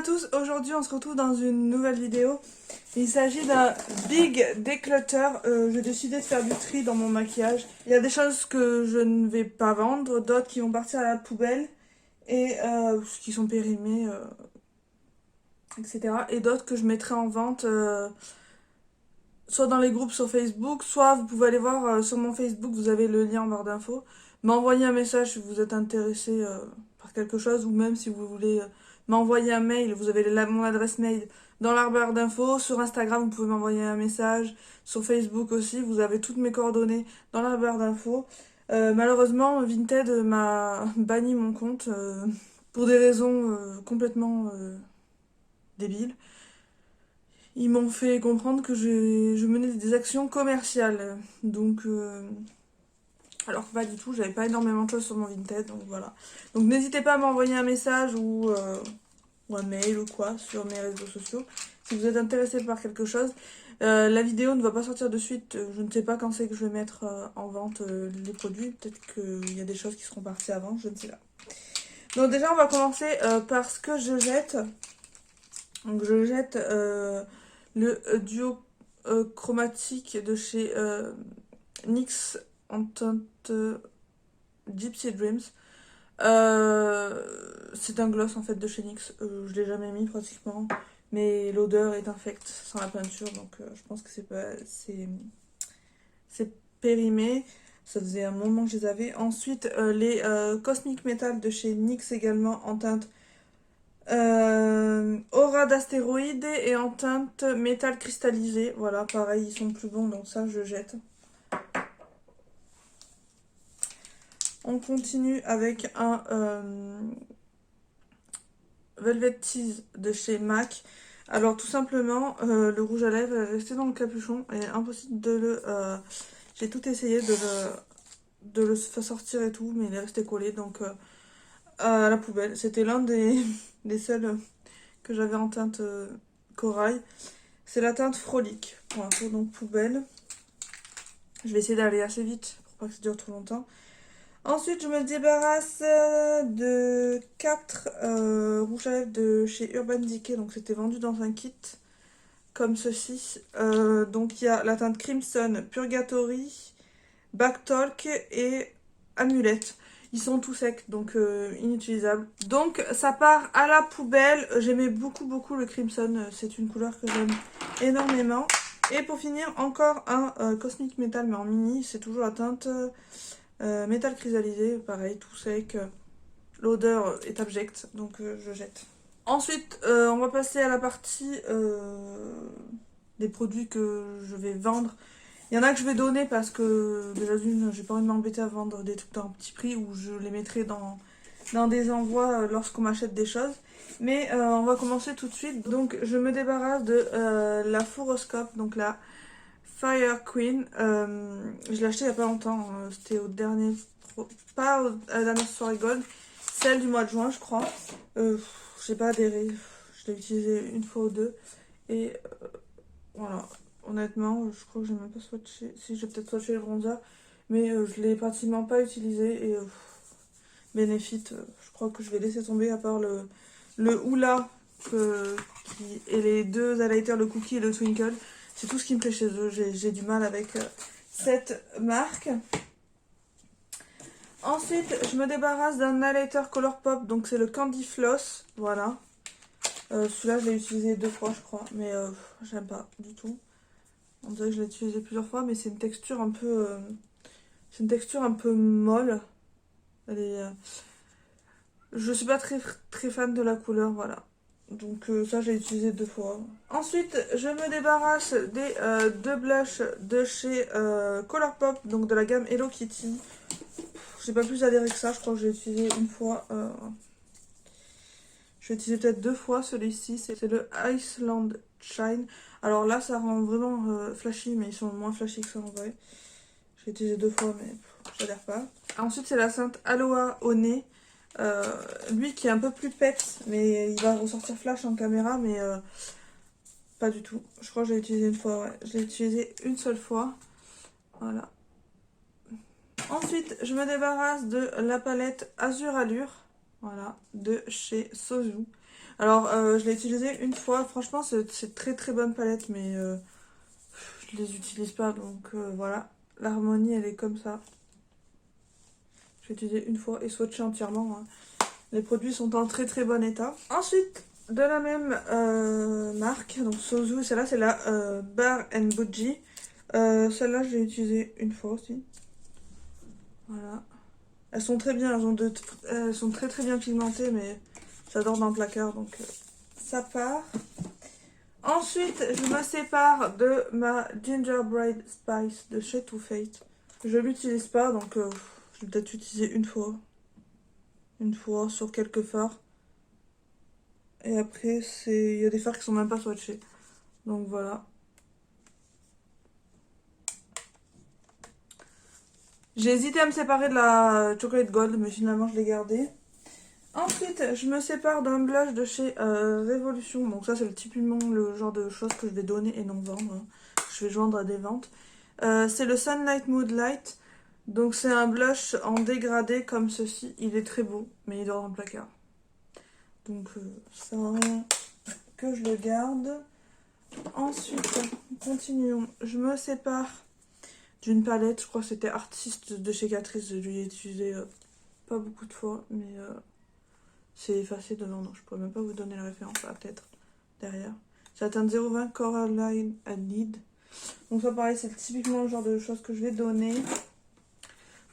tous, aujourd'hui on se retrouve dans une nouvelle vidéo. Il s'agit d'un big declutter. J'ai décidé de faire du tri dans mon maquillage. Il y a des choses que je ne vais pas vendre, d'autres qui vont partir à la poubelle et qui sont périmées, etc. Et d'autres que je mettrai en vente soit dans les groupes sur Facebook, soit vous pouvez aller voir sur mon Facebook, vous avez le lien en barre d'infos. M'envoyer un message si vous êtes intéressé par quelque chose, ou même si vous voulez m'envoyer un mail, vous avez mon adresse mail dans la barre d'infos. Sur Instagram, vous pouvez m'envoyer un message. Sur Facebook aussi, vous avez toutes mes coordonnées dans la barre d'infos. Malheureusement, Vinted m'a banni mon compte pour des raisons complètement débiles. Ils m'ont fait comprendre que je menais des actions commerciales. Donc, alors que pas du tout, j'avais pas énormément de choses sur mon Vinted, donc voilà. Donc n'hésitez pas à m'envoyer un message ou un mail ou quoi sur mes réseaux sociaux si vous êtes intéressé par quelque chose. La vidéo ne va pas sortir de suite, je ne sais pas quand c'est que je vais mettre en vente les produits. Peut-être qu'il y a des choses qui seront parties avant, je ne sais pas. Donc déjà, on va commencer par ce que je jette. Donc je jette le duo chromatique de chez NYX en teinte Gypsy Dreams. C'est un gloss en fait de chez NYX. Je l'ai jamais mis pratiquement, mais l'odeur est infecte sans la peinture, donc je pense que c'est périmé. Ça faisait un moment que je les avais. Ensuite, les Cosmic Metal de chez NYX également en teinte Aura d'astéroïde et en teinte métal cristallisé. Voilà, pareil, ils sont plus bons, donc ça je jette. On continue avec un Velvet Tease de chez MAC. Alors tout simplement, le rouge à lèvres est resté dans le capuchon et impossible de le... j'ai tout essayé de le faire sortir et tout, mais il est resté collé, donc à la poubelle. C'était l'un des seuls que j'avais en teinte corail. C'est la teinte Frolique, pour info, donc poubelle. Je vais essayer d'aller assez vite pour pas que ça dure trop longtemps. Ensuite, je me débarrasse de 4 rouges à lèvres de chez Urban Decay. Donc, c'était vendu dans un kit comme ceci. Donc, il y a la teinte Crimson, Purgatory, Backtalk et Amulette. Ils sont tout secs, donc inutilisables. Donc, ça part à la poubelle. J'aimais beaucoup le Crimson. C'est une couleur que j'aime énormément. Et pour finir, encore un Cosmic Metal, mais en mini. C'est toujours la teinte... métal cristallisé, pareil, tout sec. L'odeur est abjecte, donc je jette. Ensuite, on va passer à la partie des produits que je vais vendre. Il y en a que je vais donner parce que, déjà d'une, j'ai pas envie de m'embêter à vendre des trucs à un petit prix ou je les mettrai dans des envois lorsqu'on m'achète des choses. Mais on va commencer tout de suite. Donc, je me débarrasse de la Furoscope, donc la Fire Queen, je l'ai acheté il y a pas longtemps, c'était au dernier, pas à la dernière soirée Gold, celle du mois de juin je crois. J'ai pas adhéré, je l'ai utilisé une fois ou deux et voilà, honnêtement je crois que j'ai même pas swatché, si j'ai peut-être swatché le bronzer, mais je l'ai pratiquement pas utilisé et Benefit, je crois que je vais laisser tomber à part le Hoola et les deux highlighters, le Cookie et le Twinkle. C'est tout ce qui me plaît chez eux. J'ai du mal avec cette marque. Ensuite, je me débarrasse d'un highlighter Colourpop. Donc, c'est le Candy Floss. Voilà. Celui-là, je l'ai utilisé 2 fois, je crois. Mais j'aime pas du tout. On dirait que je l'ai utilisé plusieurs fois. Mais c'est une texture un peu... c'est une texture un peu molle. Elle est... je suis pas très fan de la couleur, voilà. Donc ça, j'ai utilisé 2 fois. Ensuite, je me débarrasse des 2 blushs de chez Colourpop, donc de la gamme Hello Kitty. J'ai pas plus adhéré que ça, je crois que j'ai utilisé une fois. Je vais utiliser peut-être 2 fois celui-ci, c'est le Iceland Shine. Alors là, ça rend vraiment flashy, mais ils sont moins flashy que ça en vrai. J'ai utilisé 2 fois, mais j'adhère pas. Ensuite, c'est la Sainte Aloha au nez. Lui qui est un peu plus peps, mais il va ressortir flash en caméra, mais pas du tout. Je crois que je l'ai utilisé une fois, ouais. Je l'ai utilisé une seule fois. Voilà. Ensuite, je me débarrasse de la palette Azur Allure, voilà, de chez Soju. Alors, je l'ai utilisé une fois. Franchement, c'est très très bonne palette, mais je les utilise pas. Donc voilà, l'harmonie, elle est comme ça. Je l'ai utilisé une fois et swatché entièrement, hein. Les produits sont en très très bon état. Ensuite, de la même marque, donc Sozu, celle-là c'est la Bar Bougie. Celle-là, je l'ai utilisée une fois aussi. Voilà. Elles sont très bien, elles sont très très bien pigmentées, mais j'adore dans le placard, donc ça part. Ensuite, je me sépare de ma Gingerbread Spice de chez Too Faced. Je l'utilise pas, donc je vais peut-être l'utiliser une fois. Une fois sur quelques fards. Et après, il y a des fards qui sont même pas swatchés. Donc voilà. J'ai hésité à me séparer de la Chocolate Gold, mais finalement je l'ai gardée. Ensuite, je me sépare d'un blush de chez Révolution. Donc ça, c'est typiquement le genre de choses que je vais donner et non vendre, hein. Je vais joindre à des ventes. C'est le Sunlight Mood Light. Donc c'est un blush en dégradé comme ceci. Il est très beau, mais il dort dans le placard. Donc ça sert à rien que je le garde. Ensuite, continuons. Je me sépare d'une palette. Je crois que c'était Artiste de chez Catrice. Je l'ai utilisé pas beaucoup de fois, mais c'est effacé devant. Non, je pourrais même pas vous donner la référence. Ah, peut-être derrière. C'est la teinte 020 Coraline Need. Donc ça pareil, c'est typiquement le genre de choses que je vais donner.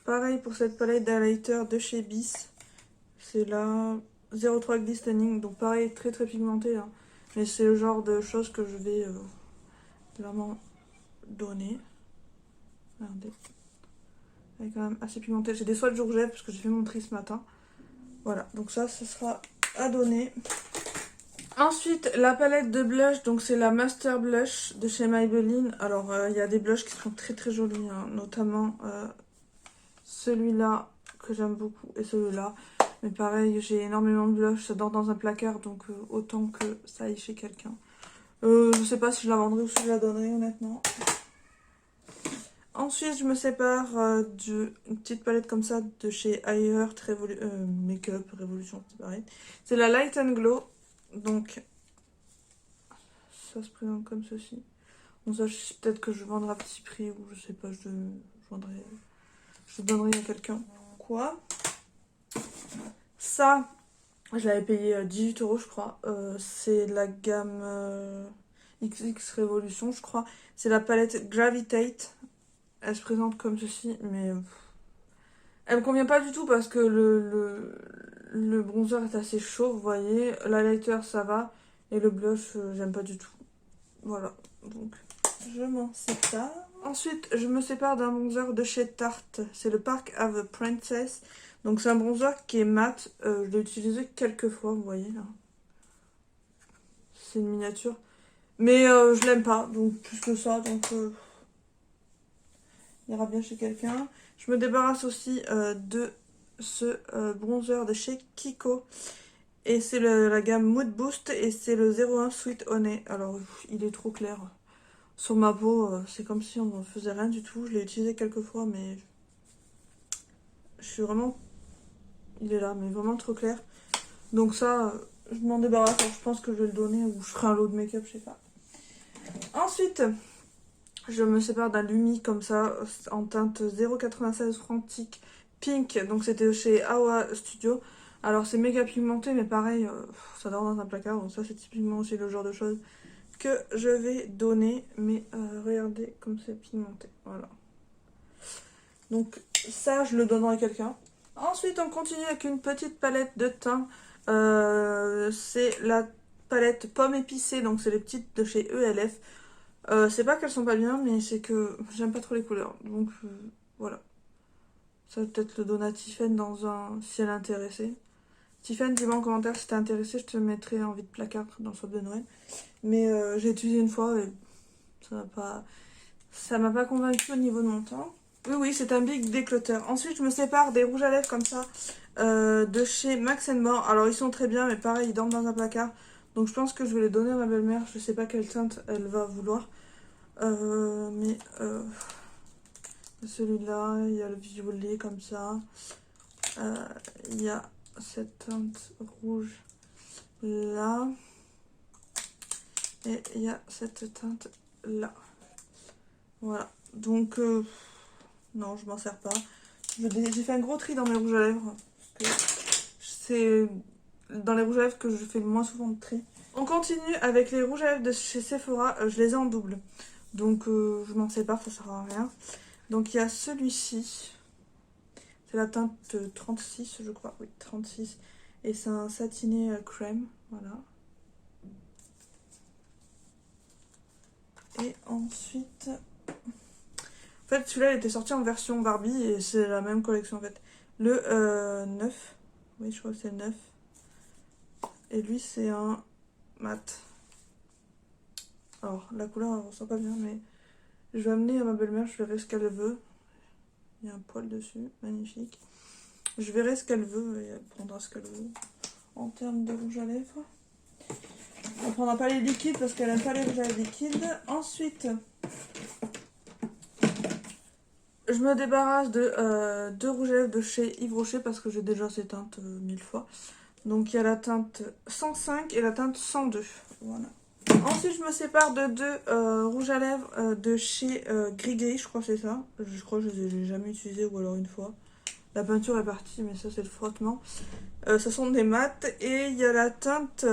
Pareil pour cette palette d'highlighter de chez Bis. C'est la 03 Glistening. Donc pareil, très très pigmenté, hein. Mais c'est le genre de choses que je vais vraiment donner. Regardez. Elle est quand même assez pigmentée. J'ai des swatchs jour J parce que j'ai fait mon tri ce matin. Voilà, donc ça, ce sera à donner. Ensuite, la palette de blush, donc c'est la Master Blush de chez Maybelline. Alors, il y a des blushs qui sont très très jolis, hein, notamment celui-là que j'aime beaucoup et celui-là. Mais pareil, j'ai énormément de blush, ça dort dans un placard, donc autant que ça aille chez quelqu'un. Je sais pas si je la vendrai ou si je la donnerai, honnêtement. Ensuite, je me sépare d'une petite palette comme ça de chez Heart Makeup Revolution, c'est pareil. C'est la Light and Glow. Donc, ça se présente comme ceci. Bon, ça, peut-être que je vendrai à petit prix ou je sais pas, je donnerai à quelqu'un. Quoi? Ça, je l'avais payé 18 euros, je crois. C'est la gamme XX Revolution, je crois. C'est la palette Gravitate. Elle se présente comme ceci, mais elle me convient pas du tout parce que le bronzer est assez chaud, vous voyez. L'highlighter, ça va. Et le blush, j'aime pas du tout. Voilà, donc je m'en sépare. Ensuite, je me sépare d'un bronzer de chez Tarte. C'est le Park Ave Princess. Donc c'est un bronzer qui est mat. Je l'ai utilisé quelques fois, vous voyez là. C'est une miniature. Mais je l'aime pas, donc plus que ça, donc il ira bien chez quelqu'un. Je me débarrasse aussi de ce bronzer de chez Kiko. Et c'est la gamme Mood Boost et c'est le 01 Sweet Honey. Alors, il est trop clair. Sur ma peau, c'est comme si on ne faisait rien du tout. Je l'ai utilisé quelques fois, mais je suis vraiment... Il est là, mais vraiment trop clair. Donc ça, je m'en débarrasse. Alors, je pense que je vais le donner ou je ferai un lot de make-up, je sais pas. Ensuite, je me sépare d'un Lumi comme ça, en teinte 0,96 Frantic Pink. Donc c'était chez Awa Studio. Alors c'est méga pigmenté, mais pareil, ça dort dans un placard. Donc ça, c'est typiquement aussi le genre de choses que je vais donner. Mais regardez comme c'est pigmenté. Voilà. Donc ça, je le donnerai à quelqu'un. Ensuite, on continue avec une petite palette de teint. C'est la palette pomme épicée. Donc c'est les petites de chez ELF. C'est pas qu'elles sont pas bien, mais c'est que j'aime pas trop les couleurs. Donc voilà. Ça va peut-être le donner à Tiffen dans un... si elle est intéressée. Tiffen, dis-moi en commentaire si t'es intéressée, je te mettrai en vide placard dans le swap de Noël. Mais j'ai utilisé une fois et ça m'a pas convaincu au niveau de mon temps. Oui, oui, c'est un Big Declutter. Ensuite, je me sépare des rouges à lèvres comme ça de chez Max More. Alors, ils sont très bien, mais pareil, ils dorment dans un placard. Donc, je pense que je vais les donner à ma belle-mère. Je sais pas quelle teinte elle va vouloir. Mais celui-là, il y a le violet comme ça. Il y a cette teinte rouge là. Et il y a cette teinte là. Voilà. Donc, non, je m'en sers pas. J'ai fait un gros tri dans mes rouges à lèvres. C'est dans les rouges à lèvres que je fais le moins souvent de tri. On continue avec les rouges à lèvres de chez Sephora. Je les ai en double. Donc, je m'en sépare, ça sert à rien. Donc, il y a celui-ci. C'est la teinte 36, je crois. Oui, 36. Et c'est un satiné crème. Voilà. Et ensuite... En fait, celui-là, il était sorti en version Barbie et c'est la même collection, en fait. Le 9. Oui, je crois que c'est le 9. Et lui, c'est un mat. Alors, la couleur, elle ressort pas bien, mais je vais amener à ma belle-mère, je verrai ce qu'elle veut. Il y a un poil dessus, magnifique. Je verrai ce qu'elle veut et elle prendra ce qu'elle veut. En termes de rouge à lèvres, on ne prendra pas les liquides parce qu'elle n'aime pas les rouges à lèvres liquides. Ensuite, je me débarrasse de deux rouges à lèvres de chez Yves Rocher parce que j'ai déjà ces teintes 1000 fois. Donc il y a la teinte 105 et la teinte 102. Voilà. Ensuite, je me sépare de deux rouges à lèvres de chez Gris, je crois que c'est ça. Je crois que je les ai jamais utilisés ou alors une fois. La peinture est partie, mais ça c'est le frottement. Ce sont des mats et il y a la teinte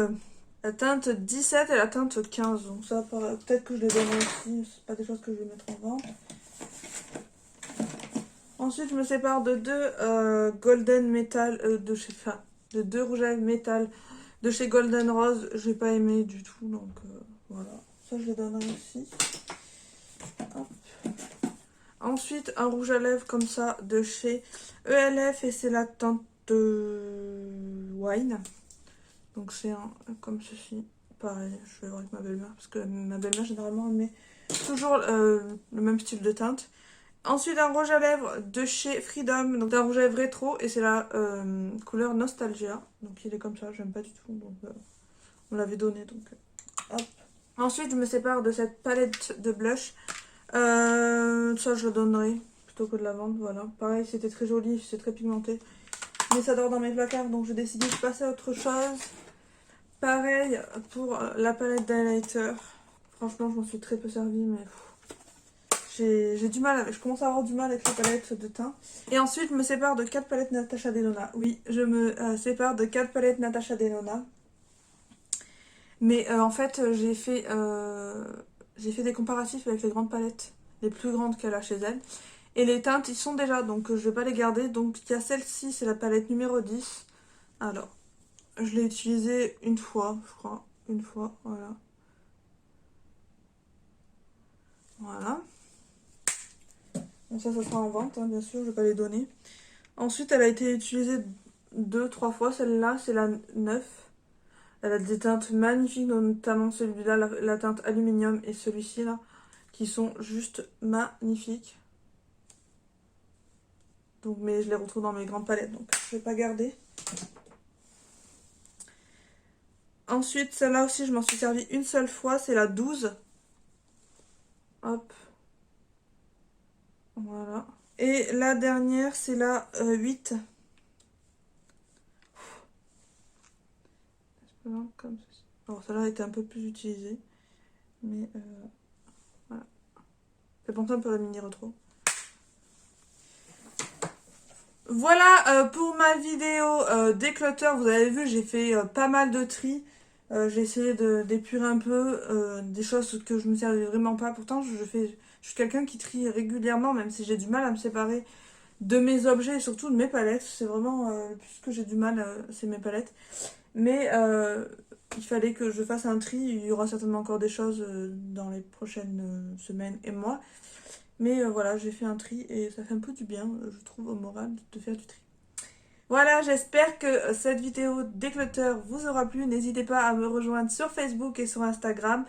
17 et la teinte 15. Donc ça, peut-être que je les donnerai aussi. C'est pas des choses que je vais mettre en vente. Ensuite, je me sépare de deux Golden Metal de deux rouges à lèvres métal de chez Golden Rose. J'ai pas aimé du tout, donc voilà. Ça, je les donnerai aussi. Hop. Ensuite, un rouge à lèvres comme ça de chez ELF et c'est la teinte Wine. Donc c'est un comme ceci. Pareil, je vais voir avec ma belle-mère parce que ma belle-mère généralement elle met toujours le même style de teinte. Ensuite, un rouge à lèvres de chez Freedom, donc un rouge à lèvres rétro et c'est la couleur Nostalgia. Donc il est comme ça, j'aime pas du tout. Donc on l'avait donné, donc hop. Ensuite, je me sépare de cette palette de blush. Ça, je le donnerai plutôt que de la vendre, voilà. Pareil, c'était très joli, c'est très pigmenté. Mais ça dort dans mes placards, donc j'ai décidé de passer à autre chose. Pareil pour la palette d'highlighter. Franchement, je m'en suis très peu servie, mais j'ai du mal avec. Je commence à avoir du mal avec les palettes de teint. Et ensuite, je me sépare de 4 palettes Natasha Denona. Oui, je me sépare de 4 palettes Natasha Denona. Mais en fait, j'ai fait des comparatifs avec les grandes palettes, les plus grandes qu'elle a chez elle. Et les teintes, ils sont déjà, donc je vais pas les garder. Donc il y a celle-ci, c'est la palette numéro 10. Alors, je l'ai utilisée une fois, je crois. Une fois, voilà. Voilà. Bon, ça sera en vente, hein, bien sûr, je vais pas les donner. Ensuite, elle a été utilisée 2-3 fois. Celle-là, c'est la 9. Elle a des teintes magnifiques, notamment celui-là, la teinte aluminium et celui-ci là, qui sont juste magnifiques. Donc, mais je les retrouve dans mes grandes palettes, donc je vais pas garder. Ensuite, celle-là aussi, je m'en suis servi une seule fois, c'est la 12. Hop. Voilà. Et la dernière, c'est la 8. Comme ceci. Alors, celle-là a été un peu plus utilisée. Mais voilà. C'est pour ça un peu la mini retro. Voilà pour ma vidéo déclutter. Vous avez vu, j'ai fait pas mal de tri. J'ai essayé d'épurer un peu des choses que je ne me servais vraiment pas. Pourtant, je suis quelqu'un qui trie régulièrement, même si j'ai du mal à me séparer de mes objets et surtout de mes palettes. C'est vraiment le plus que j'ai du mal, c'est mes palettes. Mais il fallait que je fasse un tri. Il y aura certainement encore des choses dans les prochaines semaines et mois. Mais voilà, j'ai fait un tri et ça fait un peu du bien, je trouve, au moral de faire du tri. Voilà, j'espère que cette vidéo déclutter vous aura plu. N'hésitez pas à me rejoindre sur Facebook et sur Instagram.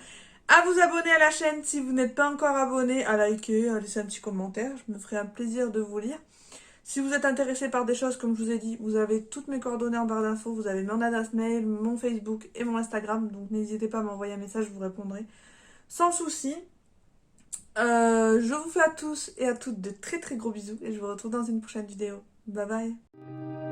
À vous abonner à la chaîne si vous n'êtes pas encore abonné, à liker, à laisser un petit commentaire. Je me ferai un plaisir de vous lire. Si vous êtes intéressé par des choses, comme je vous ai dit, vous avez toutes mes coordonnées en barre d'infos. Vous avez mon adresse mail, mon Facebook et mon Instagram. Donc n'hésitez pas à m'envoyer un message, je vous répondrai sans souci. Je vous fais à tous et à toutes de très très gros bisous et je vous retrouve dans une prochaine vidéo. Bye bye.